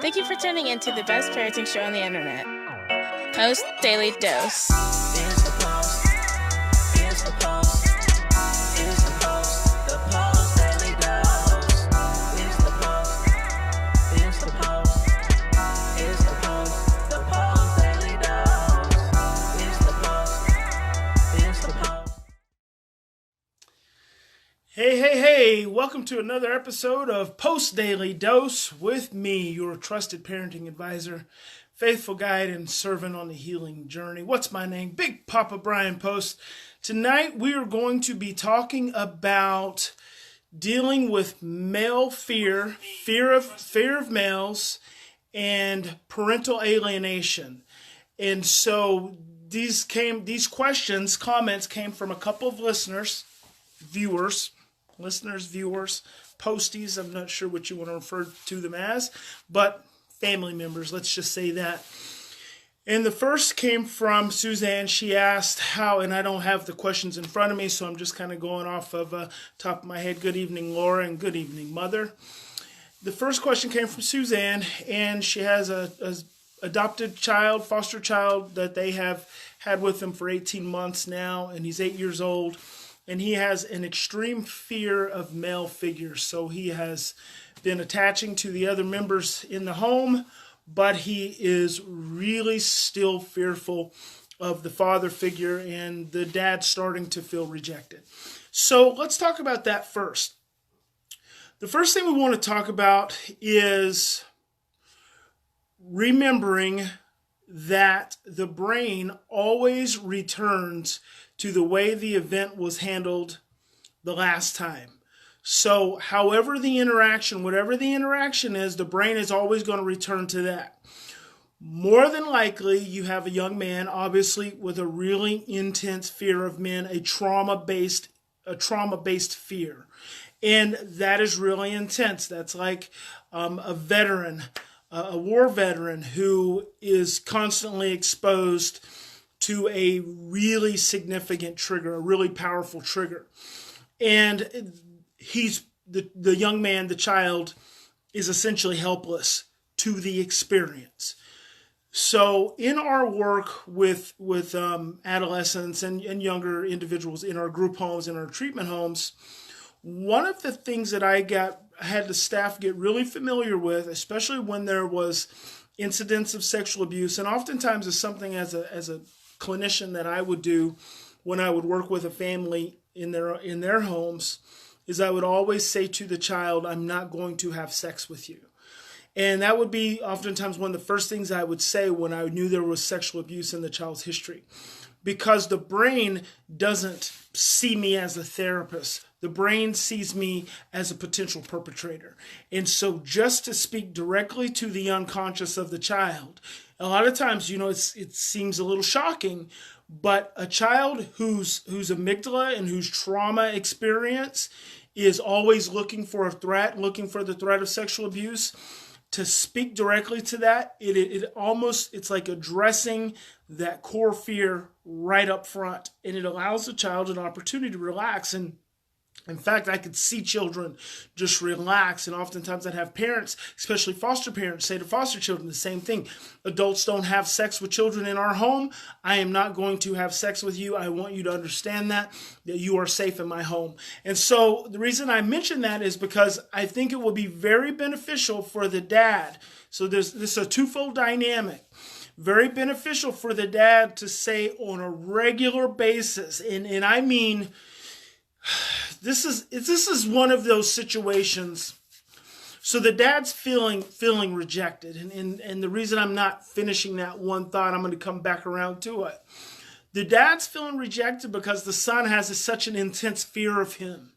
Thank you for tuning in to the best parenting show on the internet, Post Daily Dose. It's the Post. It's the Post. It's the Post. The Post Daily Dose. It's the Post. It's the Post. It's the Post. The Post Daily Dose. It's the Post. It's the Post. Hey, welcome to another episode of Post Daily Dose with me, your trusted parenting advisor, faithful guide and servant on the healing journey. What's my name? Big Papa Bryan+Post. Tonight we are going to be talking about dealing with male fear of males, and parental alienation. And so these questions, comments came from a couple of listeners, viewers, posties, I'm not sure what you want to refer to them as, but family members, let's just say that. And the first came from Suzanne. She asked how, and I don't have the questions in front of me, so I'm just kind of going off of top of my head. Good evening, Laura, and good evening, Mother. The first question came from Suzanne, and she has a adopted child, foster child, that they have had with them for 18 months now, and he's 8 years old. And he has an extreme fear of male figures. So he has been attaching to the other members in the home, but he is really still fearful of the father figure and the dad starting to feel rejected. So let's talk about that first. The first thing we want to talk about is remembering that the brain always returns to the way the event was handled the last time. So however the interaction, whatever the interaction is, the brain is always going to return to that. More than likely, you have a young man, obviously, with a really intense fear of men, a trauma-based fear. And that is really intense. That's like a veteran, a war veteran who is constantly exposed to a really significant trigger, a really powerful trigger. And he's the young man, the child, is essentially helpless to the experience. So in our work with adolescents and younger individuals in our group homes, in our treatment homes, one of the things that I had the staff get really familiar with, especially when there was incidents of sexual abuse, and oftentimes it's something as a clinician that I would do when I would work with a family in their homes, is I would always say to the child, I'm not going to have sex with you. And that would be oftentimes one of the first things I would say when I knew there was sexual abuse in the child's history. Because the brain doesn't see me as a therapist. The brain sees me as a potential perpetrator. And so just to speak directly to the unconscious of the child, a lot of times, it seems a little shocking, but a child whose amygdala and whose trauma experience is always looking for a threat, looking for the threat of sexual abuse, to speak directly to that, it's like addressing that core fear right up front. And it allows the child an opportunity to relax. And in fact, I could see children just relax. And oftentimes I'd have parents, especially foster parents, say to foster children the same thing. Adults don't have sex with children in our home. I am not going to have sex with you. I want you to understand that you are safe in my home. And so the reason I mention that is because I think it will be very beneficial for the dad. So this is a twofold dynamic. Very beneficial for the dad to say on a regular basis, and I mean, this is one of those situations. So the dad's feeling rejected, and the reason I'm not finishing that one thought, I'm going to come back around to it. The dad's feeling rejected because the son has such an intense fear of him.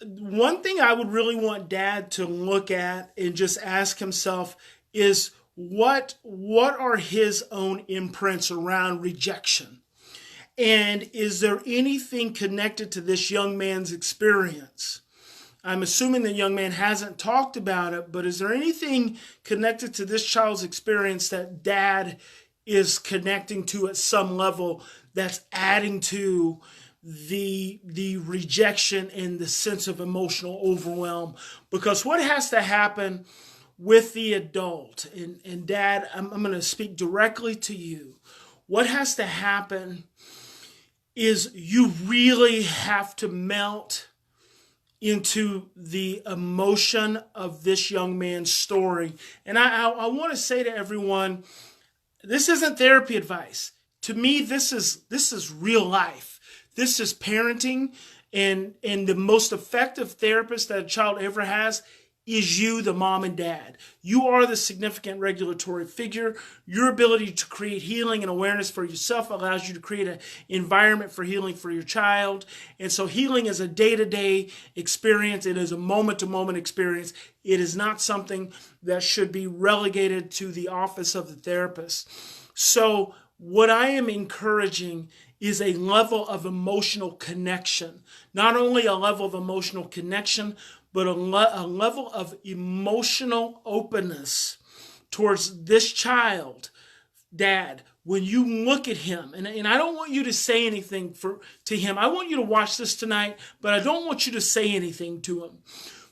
One thing I would really want dad to look at and just ask himself is what are his own imprints around rejection? And is there anything connected to this young man's experience? I'm assuming the young man hasn't talked about it, but is there anything connected to this child's experience that dad is connecting to at some level that's adding to the rejection and the sense of emotional overwhelm? Because what has to happen with the adult. And Dad, I'm going to speak directly to you. What has to happen is you really have to melt into the emotion of this young man's story. And I want to say to everyone, this isn't therapy advice. To me, this is real life. This is parenting, and the most effective therapist that a child ever has is you, the mom and dad. You are the significant regulatory figure. Your ability to create healing and awareness for yourself allows you to create an environment for healing for your child. And so healing is a day-to-day experience. It is a moment-to-moment experience. It is not something that should be relegated to the office of the therapist. So what I am encouraging is a level of emotional connection. Not only a level of emotional connection, but a level of emotional openness towards this child. Dad, when you look at him, and I don't want you to say anything to him. I want you to watch this tonight, but I don't want you to say anything to him.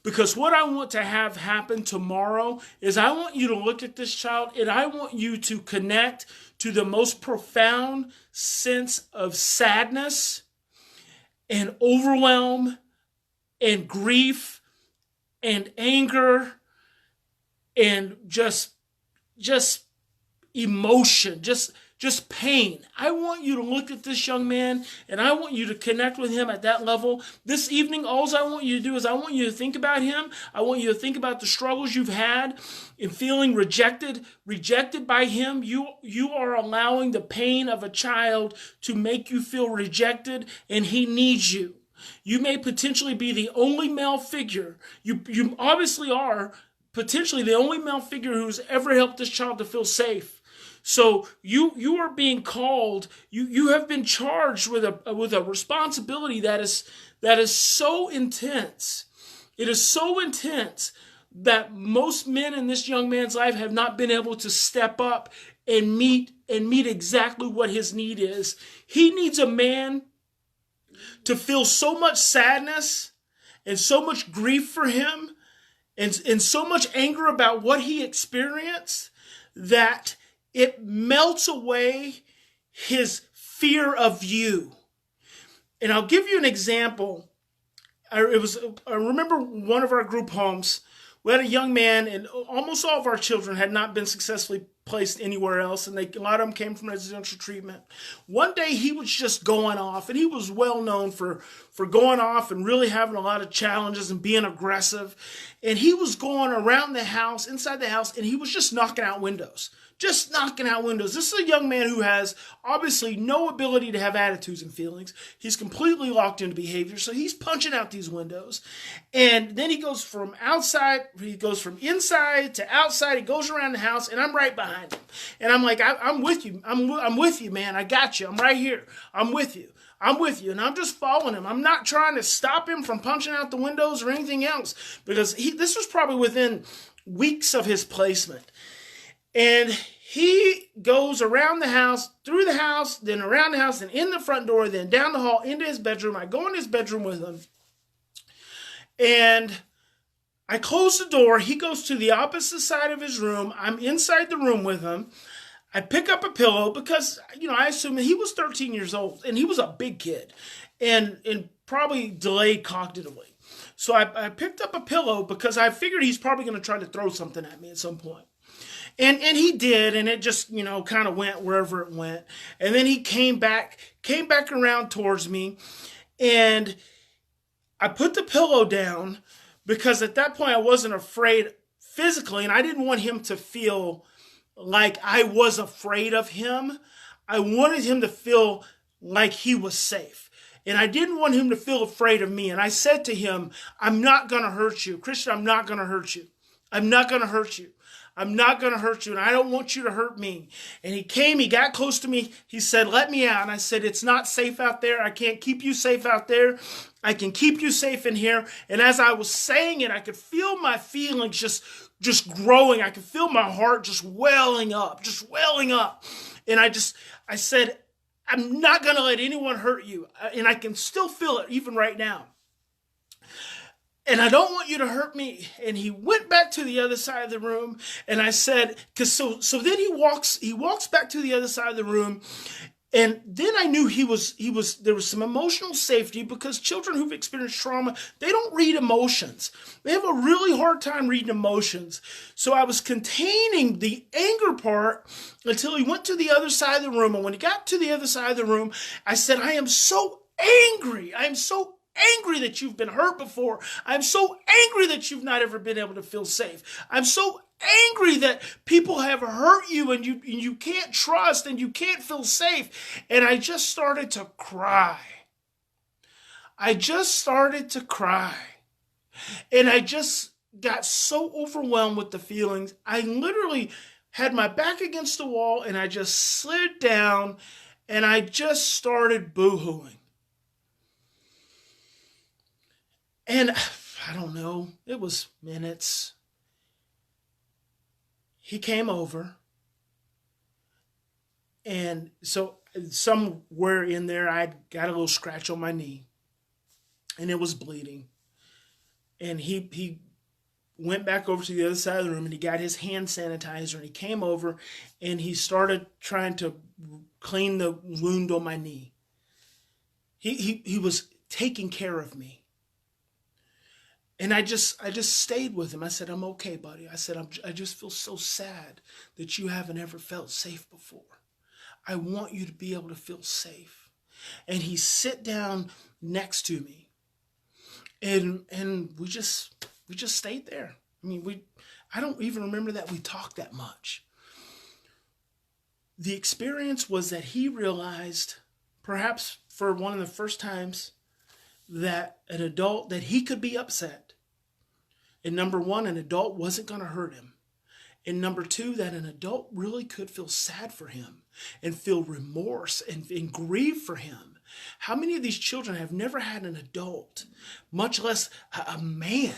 Because what I want to have happen tomorrow is I want you to look at this child and I want you to connect to the most profound sense of sadness and overwhelm and grief and anger and just emotion, just pain. I want you to look at this young man and I want you to connect with him at that level. This evening, all I want you to do is I want you to think about him. I want you to think about the struggles you've had in feeling rejected by him. You are allowing the pain of a child to make you feel rejected, and he needs you. You may potentially be the only male figure. You obviously are potentially the only male figure who's ever helped this child to feel safe. So you are being called. You have been charged with a responsibility that is so intense. It is so intense that most men in this young man's life have not been able to step up and meet exactly what his need is. He needs a man to feel so much sadness and so much grief for him and so much anger about what he experienced that it melts away his fear of you. And I'll give you an example. I remember one of our group homes, we had a young man, and almost all of our children had not been successfully placed anywhere else, and a lot of them came from residential treatment. One day he was just going off, and he was well known for going off and really having a lot of challenges and being aggressive. And he was going around the house, inside the house, and he was just knocking out windows. Just knocking out windows. This is a young man who has obviously no ability to have attitudes and feelings. He's completely locked into behavior, so he's punching out these windows. And then he goes from inside to outside. He goes around the house, and I'm right behind him. And I'm like, I'm with you. I'm with you, man. I got you. I'm right here. I'm with you. And I'm just following him. I'm not trying to stop him from punching out the windows or anything else, because this was probably within weeks of his placement. And he goes around the house, through the house, then around the house, then in the front door, then down the hall, into his bedroom. I go in his bedroom with him. And I close the door. He goes to the opposite side of his room. I'm inside the room with him. I pick up a pillow because, I assume he was 13 years old. And he was a big kid. And probably delayed cognitively. So I picked up a pillow because I figured he's probably going to try to throw something at me at some point. And he did, and it just, kind of went wherever it went. And then he came back around towards me, and I put the pillow down because at that point I wasn't afraid physically, and I didn't want him to feel like I was afraid of him. I wanted him to feel like he was safe. And I didn't want him to feel afraid of me. And I said to him, I'm not going to hurt you. Christian, I'm not going to hurt you. I'm not going to hurt you. I'm not going to hurt you, and I don't want you to hurt me. And he got close to me. He said, let me out. And I said, it's not safe out there. I can't keep you safe out there. I can keep you safe in here. And as I was saying it, I could feel my feelings just growing. I could feel my heart just welling up. And I said, I'm not going to let anyone hurt you. And I can still feel it even right now. and I don't want you to hurt me. And he went back to the other side of the room, and I said, so then he walks back to the other side of the room, and then I knew there was some emotional safety, because children who've experienced trauma, they don't read emotions. They have a really hard time reading emotions. So I was containing the anger part until he went to the other side of the room. And when he got to the other side of the room, I said, I am so angry. I am so angry that you've been hurt before. I'm so angry that you've not ever been able to feel safe. I'm so angry that people have hurt you, and you can't trust, and you can't feel safe. And I just started to cry. And I just got so overwhelmed with the feelings. I literally had my back against the wall, and I just slid down, and I just started boo-hooing. And I don't know, it was minutes. He came over, and so somewhere in there, I got a little scratch on my knee, and it was bleeding. And he went back over to the other side of the room, and he got his hand sanitizer, and he came over, and he started trying to clean the wound on my knee. He was taking care of me. And I just stayed with him. I said, I'm okay, buddy. I said, I just feel so sad that you haven't ever felt safe before. I want you to be able to feel safe. And he sat down next to me. And we just stayed there. I mean, I don't even remember that we talked that much. The experience was that he realized, perhaps for one of the first times, that he could be upset. And number one, an adult wasn't going to hurt him. And number two, that an adult really could feel sad for him and feel remorse and grieve for him. How many of these children have never had an adult, much less a man,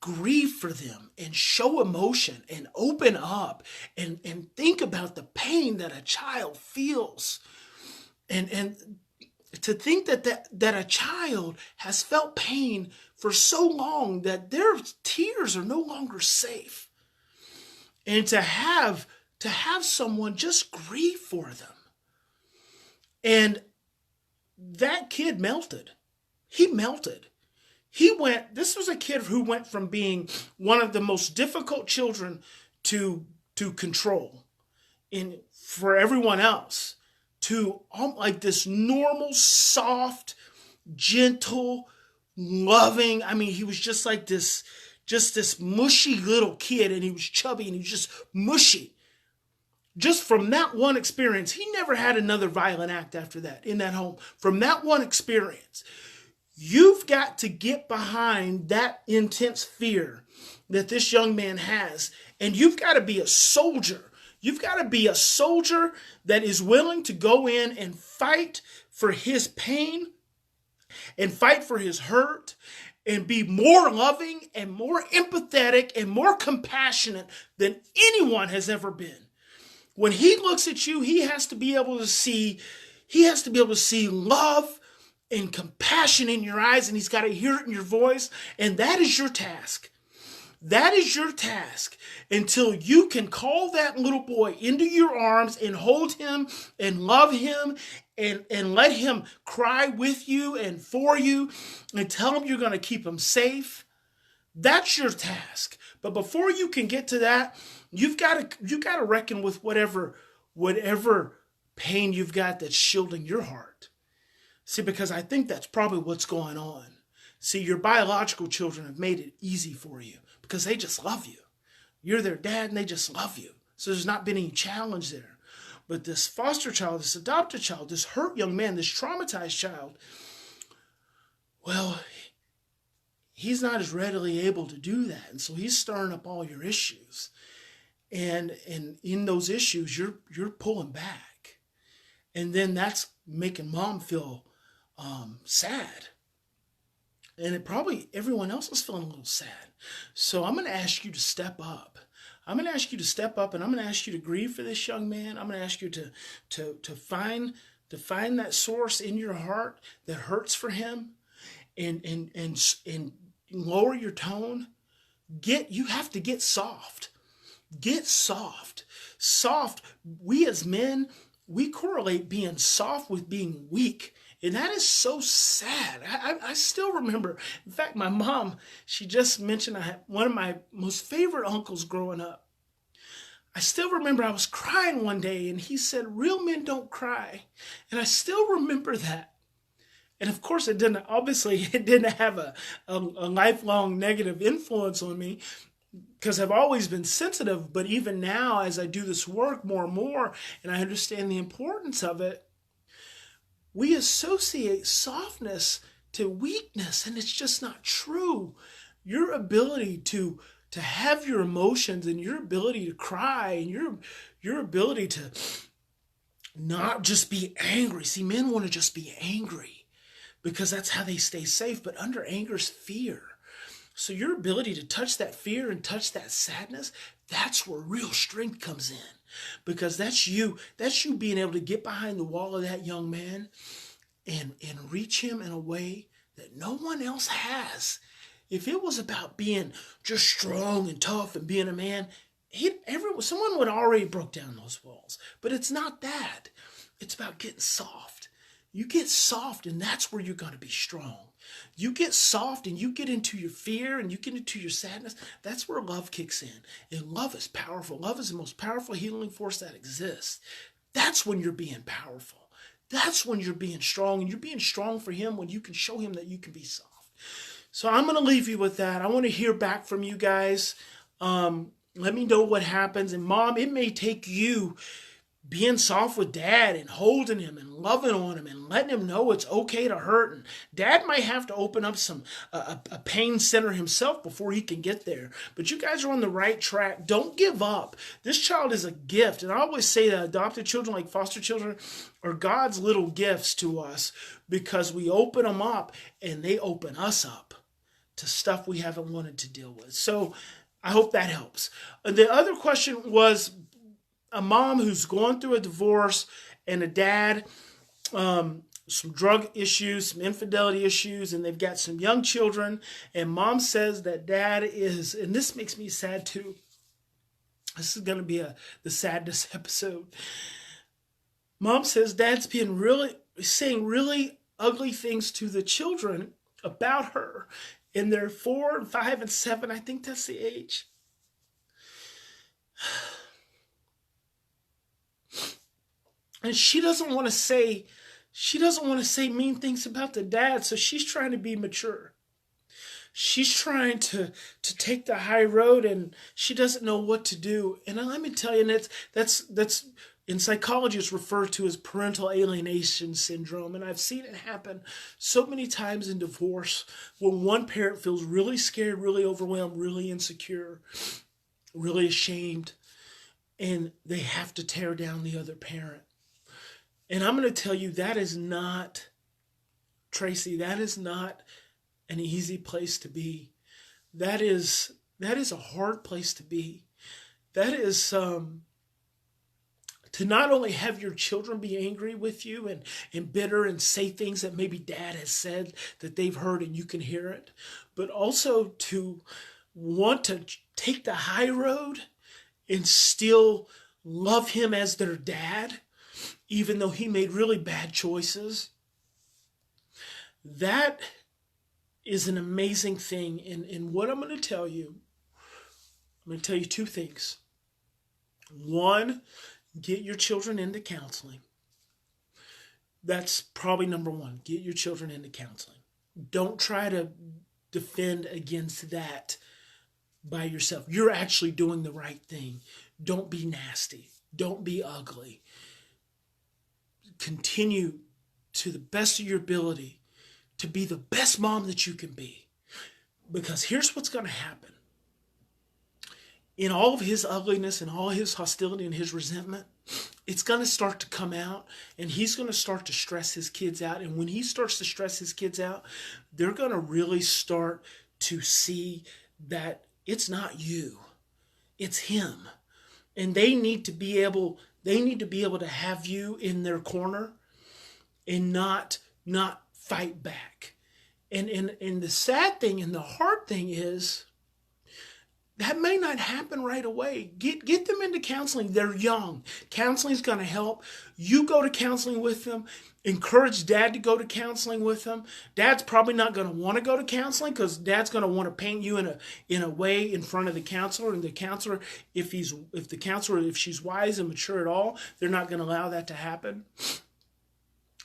grieve for them and show emotion and open up and think about the pain that a child feels? And to think that a child has felt pain for so long that their tears are no longer safe. And to have someone just grieve for them. And that kid melted. He melted. This was a kid who went from being one of the most difficult children to control for everyone else, to like this normal, soft, gentle, loving. I mean, he was just like this mushy little kid, and he was chubby, and he was just mushy. Just from that one experience, he never had another violent act after that in that home. From that one experience, you've got to get behind that intense fear that this young man has, and you've got to be a soldier. You've got to be a soldier that is willing to go in and fight for his pain and fight for his hurt and be more loving and more empathetic and more compassionate than anyone has ever been. When he looks at you, he has to be able to see love and compassion in your eyes, and he's got to hear it in your voice. And that is your task. That is your task until you can call that little boy into your arms and hold him and love him and let him cry with you and for you and tell him you're going to keep him safe. That's your task. But before you can get to that, you've got to reckon with whatever pain you've got that's shielding your heart. See, because I think that's probably what's going on. See, your biological children have made it easy for you because they just love you. You're their dad and they just love you. So there's not been any challenge there. But this foster child, this adopted child, this hurt young man, this traumatized child, well, he's not as readily able to do that. And so he's stirring up all your issues. And in those issues, you're pulling back. And then that's making mom feel sad. And it probably everyone else is feeling a little sad. So I'm going to ask you to step up. I'm going to ask you to step up, and I'm going to ask you to grieve for this young man. I'm going to ask you to find that source in your heart that hurts for him, and lower your tone. You have to get soft. Get soft. Soft. We as men, we correlate being soft with being weak. And that is so sad. I still remember. In fact, my mom, she just mentioned I had one of my most favorite uncles growing up. I still remember I was crying one day and he said, real men don't cry. And I still remember that. And of course, it didn't have a lifelong negative influence on me because I've always been sensitive. But even now, as I do this work more and more, and I understand the importance of it, we associate softness to weakness, and it's just not true. Your ability to have your emotions and your ability to cry and your ability to not just be angry. See, men want to just be angry because that's how they stay safe, but under anger is fear. So your ability to touch that fear and touch that sadness, that's where real strength comes in. Because that's you being able to get behind the wall of that young man and reach him in a way that no one else has. If it was about being just strong and tough and being a man, someone would already broke down those walls. But it's not that. It's about getting soft. You get soft, and that's where you're going to be strong. You get soft and you get into your fear and you get into your sadness. That's where love kicks in. And love is powerful. Love is the most powerful healing force that exists. That's when you're being powerful. That's when you're being strong. And you're being strong for him when you can show him that you can be soft. So I'm going to leave you with that. I want to hear back from you guys. Let me know what happens. And Mom, it may take you being soft with Dad and holding him and loving on him and letting him know it's okay to hurt. And Dad might have to open up a pain center himself before he can get there. But you guys are on the right track. Don't give up. This child is a gift. And I always say that adopted children, like foster children, are God's little gifts to us because we open them up and they open us up to stuff we haven't wanted to deal with. So I hope that helps. The other question was a mom who's going through a divorce and a dad, some drug issues, some infidelity issues, and they've got some young children. And Mom says that Dad is, and this makes me sad too. This is going to be the sadness episode. Mom says Dad's been saying really ugly things to the children about her. And they're 4 and 5 and 7. I think that's the age. And she doesn't want to say mean things about the dad, so she's trying to be mature. She's trying to take the high road, and she doesn't know what to do. And let me tell you, and that's in psychology, it's referred to as parental alienation syndrome. And I've seen it happen so many times in divorce when one parent feels really scared, really overwhelmed, really insecure, really ashamed, and they have to tear down the other parent. And I'm going to tell you, that is not, Tracy, that is not an easy place to be. That is a hard place to be. That is to not only have your children be angry with you and bitter and say things that maybe Dad has said that they've heard and you can hear it, but also to want to take the high road and still love him as their dad, even though he made really bad choices. That is an amazing thing. And what I'm going to tell you two things. One, get your children into counseling. That's probably number one. Get your children into counseling. Don't try to defend against that by yourself. You're actually doing the right thing. Don't be nasty. Don't be ugly. Continue to the best of your ability to be the best mom that you can be. Because here's what's going to happen. In all of his ugliness and all his hostility and his resentment, it's going to start to come out, and he's going to start to stress his kids out. And when he starts to stress his kids out, they're going to really start to see that it's not you, it's him. And they need to be able to have you in their corner and not fight back. And the sad thing and the hard thing is that may not happen right away. Get them into counseling. They're young. Counseling is going to help. You go to counseling with them. Encourage dad to go to counseling with them. Dad's probably not going to want to go to counseling because dad's going to want to paint you in a way in front of the counselor. And the counselor, if she's wise and mature at all, they're not going to allow that to happen.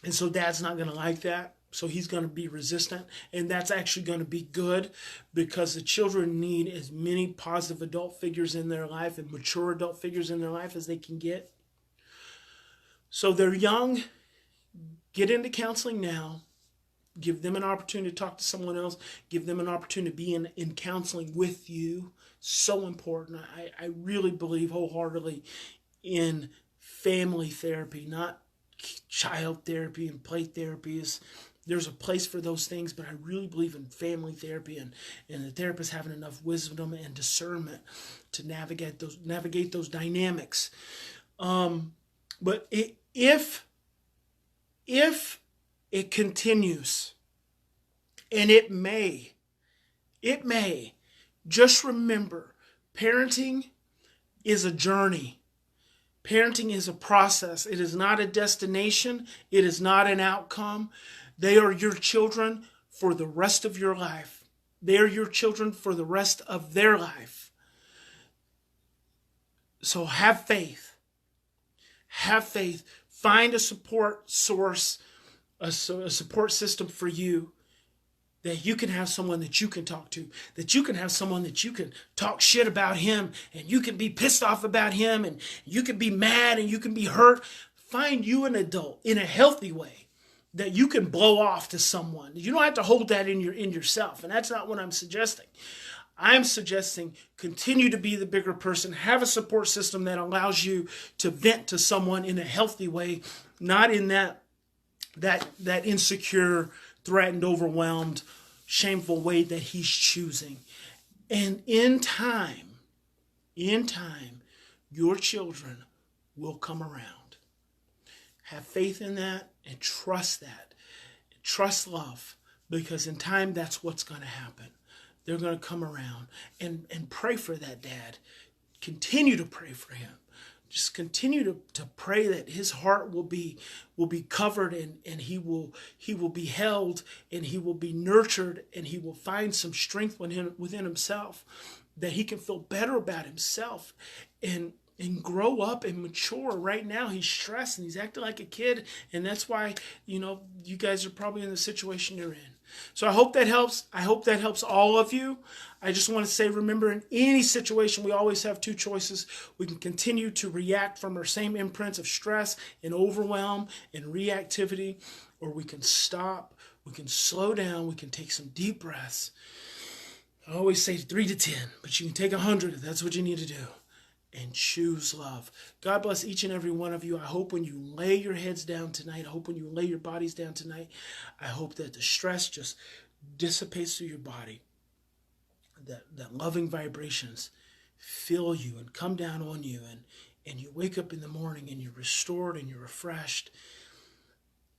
And so dad's not going to like that. So he's going to be resistant, and that's actually going to be good because the children need as many positive adult figures in their life and mature adult figures in their life as they can get. So they're young. Get into counseling now. Give them an opportunity to talk to someone else. Give them an opportunity to be in counseling with you. So important. I really believe wholeheartedly in family therapy, not child therapy and play therapy. There's a place for those things, but I really believe in family therapy and the therapist having enough wisdom and discernment to navigate those dynamics. But if it continues, and it may, just remember, parenting is a journey. Parenting is a process. It is not a destination. It is not an outcome. They are your children for the rest of your life. They are your children for the rest of their life. So have faith. Have faith. Find a support source, a support system for you, that you can have someone that you can talk to, that you can have someone that you can talk shit about him, and you can be pissed off about him, and you can be mad, and you can be hurt. Find you an adult in a healthy way that you can blow off to someone. You don't have to hold that in yourself, and that's not what I'm suggesting. I'm suggesting continue to be the bigger person. Have a support system that allows you to vent to someone in a healthy way, not in that insecure, threatened, overwhelmed, shameful way that he's choosing. And in time, your children will come around. Have faith in that and trust that. Trust love, because in time, that's what's going to happen. They're going to come around, and pray for that dad. Continue to pray for him. Just continue to pray that his heart will be covered, and he will be held, and he will be nurtured, and he will find some strength within himself, that he can feel better about himself and grow up and mature. Right now he's stressed and he's acting like a kid, and that's why you guys are probably in the situation you're in. So I hope that helps. I hope that helps all of you. I just want to say, remember, in any situation, we always have two choices. We can continue to react from our same imprints of stress and overwhelm and reactivity, or we can stop, we can slow down, we can take some deep breaths. I always say 3 to 10, but you can take 100 if that's what you need to do. And choose love. God bless each and every one of you. I hope when you lay your heads down tonight, I hope when you lay your bodies down tonight, I hope that the stress just dissipates through your body. That loving vibrations fill you and come down on you, and you wake up in the morning and you're restored and you're refreshed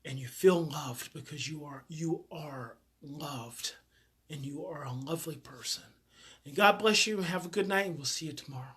and you feel loved, because you are loved, and you are a lovely person. And God bless you, and have a good night, and we'll see you tomorrow.